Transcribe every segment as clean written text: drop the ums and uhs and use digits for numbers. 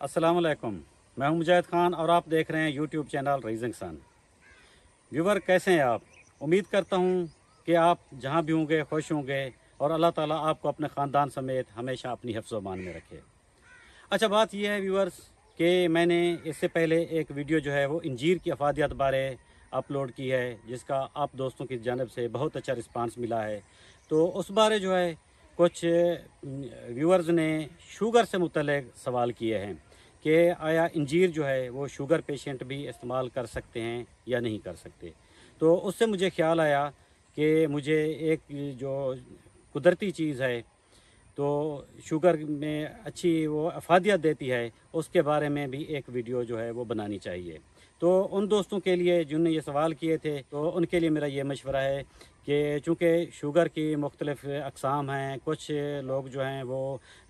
अस्सलाम वालेकुम। मैं हूं मुजाहिद खान और आप देख रहे हैं YouTube channel rising sun. Viewer, कैसे हैं आप? उम्मीद करता हूं कि आप जहां भी होंगे खुश होंगे और अल्लाह ताला आपको अपने ख़ानदान समेत हमेशा अपनी हिफ्ज़-ओ-अमान में रखे। अच्छा, बात यह है व्यूवर्स कि मैंने इससे पहले एक वीडियो जो है वो इंजीर की अफादियत बारे अपलोड की है, जिसका आप दोस्तों की जानिब से बहुत अच्छा रिस्पांस मिला है। तो उस बारे जो है कुछ व्यूअर्स ने शुगर से मुतल्लिक सवाल किए हैं कि आया इंजीर जो है वो शुगर पेशेंट भी इस्तेमाल कर सकते हैं या नहीं कर सकते। तो उससे मुझे ख्याल आया कि मुझे एक जो कुदरती चीज़ है तो शुगर में अच्छी वो अफादियत देती है, उसके बारे में भी एक वीडियो जो है वो बनानी चाहिए। तो उन दोस्तों के लिए जिन्होंने ये सवाल किए थे, तो उनके लिए मेरा ये मशवरा है कि चूँकि शुगर की मुख्तलिफ़ अक़साम हैं, कुछ लोग जो हैं वो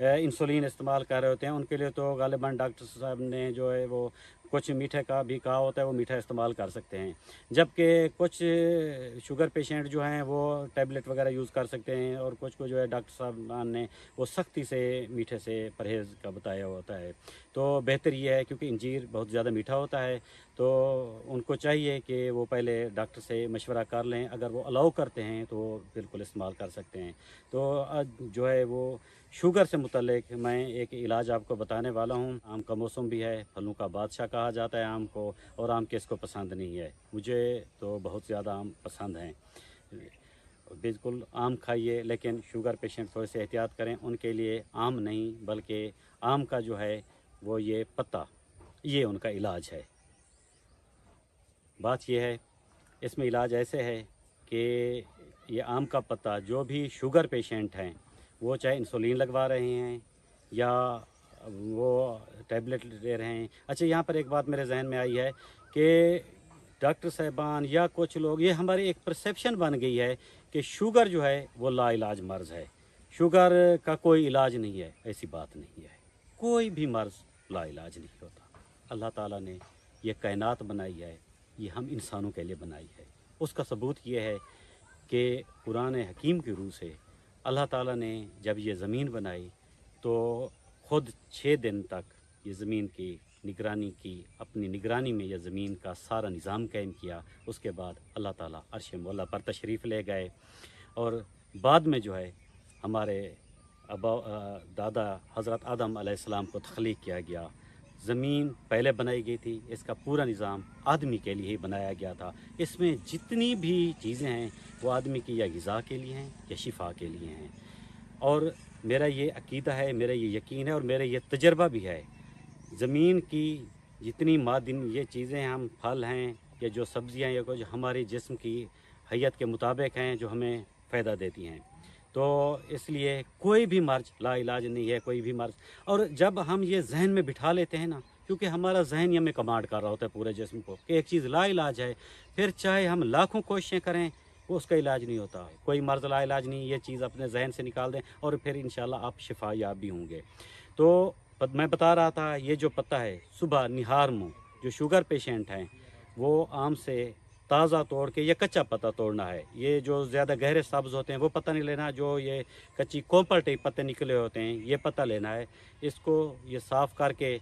इंसुलिन इस्तेमाल कर रहे होते हैं, उनके लिए तो ग़ालिबन डॉक्टर साहब ने जो है वो कुछ मीठे का भी कहा होता है, वो मीठा इस्तेमाल कर सकते हैं। जबकि कुछ शुगर पेशेंट जो हैं वो टैबलेट वगैरह यूज़ कर सकते हैं, और कुछ को जो है डॉक्टर साहब ने वो सख्ती से मीठे से परहेज़ का बताया होता है। तो बेहतर ये है, क्योंकि इंजीर बहुत ज़्यादा मीठा होता है, तो उनको चाहिए कि वो पहले डॉक्टर से मशवरा कर लें। अगर वो अलाउ करते हैं तो बिल्कुल इस्तेमाल कर सकते हैं। तो आज जो है वो शुगर से मुतल्लिक मैं एक इलाज आपको बताने वाला हूँ। आम का मौसम भी है, फलों का बादशाह कहा जाता है आम को, और आम किसको पसंद नहीं है। मुझे तो बहुत ज़्यादा आम पसंद हैं। बिल्कुल आम खाइए, लेकिन शुगर पेशेंट थोड़े से एहतियात करें। उनके लिए आम नहीं बल्कि आम का जो है वो ये पत्ता, ये उनका इलाज है। बात यह है, इसमें इलाज ऐसे है कि ये आम का पत्ता, जो भी शुगर पेशेंट हैं वो चाहे इंसुलिन लगवा रहे हैं या वो टैबलेट ले रहे हैं। अच्छा, यहाँ पर एक बात मेरे जहन में आई है कि डॉक्टर साहबान या कुछ लोग, ये हमारी एक परसेप्शन बन गई है कि शुगर जो है वो लाइलाज मर्ज़ है, शुगर का कोई इलाज नहीं है। ऐसी बात नहीं है, कोई भी मर्ज़ लाइलाज नहीं होता। अल्लाह ताला ने ये कायनात बनाई है, ये हम इंसानों के लिए बनाई है। उसका सबूत ये है कि कुरान हकीम की रूह से अल्लाह ताला ने जब ये ज़मीन बनाई तो ख़ुद 6 दिन तक ये ज़मीन की निगरानी की, अपनी निगरानी में ये ज़मीन का सारा निज़ाम कायम किया। उसके बाद अल्लाह ताला अर्श मौला पर तशरीफ़ ले गए, और बाद में जो है हमारे दादा हज़रत आदम अलैहिस्सलाम को तख्लीक किया गया। ज़मीन पहले बनाई गई थी, इसका पूरा निज़ाम आदमी के लिए ही बनाया गया था। इसमें जितनी भी चीज़ें हैं वो आदमी की या ग़िज़ा के लिए हैं या शिफा के लिए हैं। और मेरा ये अकीदा है, मेरा ये यकीन है, और मेरा ये तजर्बा भी है। ज़मीन की जितनी मादिन ये चीज़ें, हम फल हैं या जो सब्ज़ियाँ या कुछ हमारे जिस्म की हैयत के मुताबिक हैं, जो हमें फ़ायदा देती हैं। तो इसलिए कोई भी मर्ज़ लाइलाज नहीं है, कोई भी मर्ज़। और जब हम ये जहन में बिठा लेते हैं ना, क्योंकि हमारा जहन ही हमें कमांड कर रहा होता है पूरे जिस्म को कि एक चीज़ लाइलाज है, फिर चाहे हम लाखों कोशिशें करें वो उसका इलाज नहीं होता। कोई मर्ज़ लाइलाज नहीं, ये चीज़ अपने जहन से निकाल दें और फिर इंशाल्लाह आप शिफा याब भी होंगे। तो मैं बता रहा था, ये जो पत्ता है सुबह निहार मुँह, जो शुगर पेशेंट हैं वो आम से ताज़ा तोड़ के, ये कच्चा पत्ता तोड़ना है। ये जो ज़्यादा गहरे सब्ज़ होते हैं वो पत्ता नहीं लेना, जो ये कच्ची कोपर टाइप पत्ते निकले होते हैं ये पत्ता लेना है। इसको ये साफ़ करके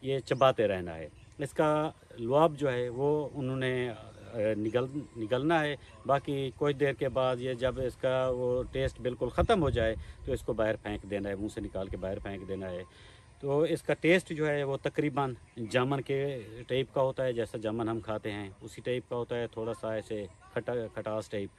ये चबाते रहना है। इसका लुआब जो है वो उन्होंने निगलना है। बाकी कुछ देर के बाद ये जब इसका वो टेस्ट बिल्कुल ख़त्म हो जाए तो इसको बाहर फेंक देना है, मुंह से निकाल के बाहर फेंक देना है। तो इसका टेस्ट जो है वो तकरीबन जामुन के टाइप का होता है, जैसा जामुन हम खाते हैं उसी टाइप का होता है, थोड़ा सा ऐसे खटास टाइप।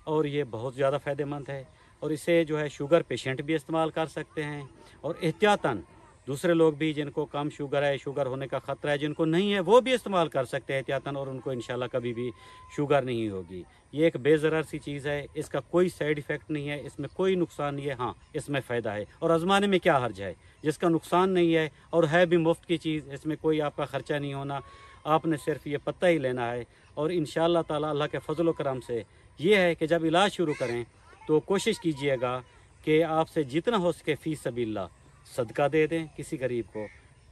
और ये बहुत ज़्यादा फ़ायदेमंद है, और इसे जो है शुगर पेशेंट भी इस्तेमाल कर सकते हैं, और एहतियातन दूसरे लोग भी जिनको कम शुगर है, शुगर होने का ख़तरा है, जिनको नहीं है, वो भी इस्तेमाल कर सकते हैं एहतियातन, और उनको इंशाल्लाह कभी भी शुगर नहीं होगी। ये एक बेज़रर सी चीज़ है, इसका कोई साइड इफ़ेक्ट नहीं है, इसमें कोई नुकसान नहीं है। हाँ, इसमें फ़ायदा है, और आज़माने में क्या हर्ज है। जिसका नुकसान नहीं है और है भी मुफ्त की चीज़, इसमें कोई आपका ख़र्चा नहीं होना, आपने सिर्फ ये पत्ता ही लेना है। और इंशाअल्लाह ताला अल्लाह के फ़ज़ल व करम से ये है कि जब इलाज शुरू करें तो कोशिश कीजिएगा कि आपसे जितना हो सके फ़ी सबीलिल्लाह सदका दे दें किसी गरीब को,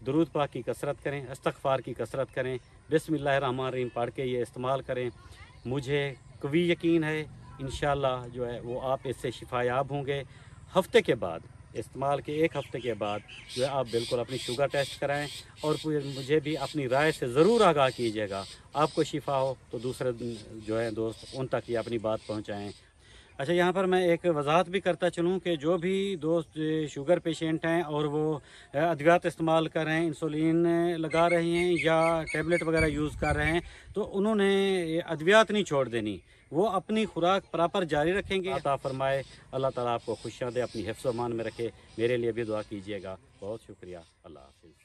दुरूद पाक की कसरत करें, इस्तग़फ़ार की कसरत करें, बिस्मिल्लाहिर्रहमानिर्रहीम पढ़ के ये इस्तेमाल करें। मुझे कवी यकीन है इंशाअल्लाह जो है वो आप इससे शिफायाब होंगे। हफ्ते के बाद استعمال کے 1 ہفتے کے بعد جو ہے آپ بالکل اپنی شوگر ٹیسٹ کرائیں، اور مجھے بھی اپنی رائے سے ضرور آگاہ کیجیے گا۔ آپ کو شفا ہو تو دوسرے جو ہے دوست ان تک یہ اپنی بات پہنچائیں۔ اچھا، یہاں پر میں ایک وضاحت بھی کرتا چلوں کہ جو بھی دوست شوگر پیشنٹ ہیں اور وہ ادویات استعمال کر رہے ہیں، انسولین لگا رہے ہیں یا ٹیبلٹ وغیرہ یوز کر رہے ہیں، تو انہوں نے ادویات نہیں چھوڑ دینی، وہ اپنی خوراک پراپر جاری رکھیں گے۔ عطا فرمائے، اللہ تعالیٰ آپ کو خوشیاں دے، اپنی حفظ و امان میں رکھے۔ میرے لیے بھی دعا کیجیے گا۔ بہت شکریہ، اللہ حافظ۔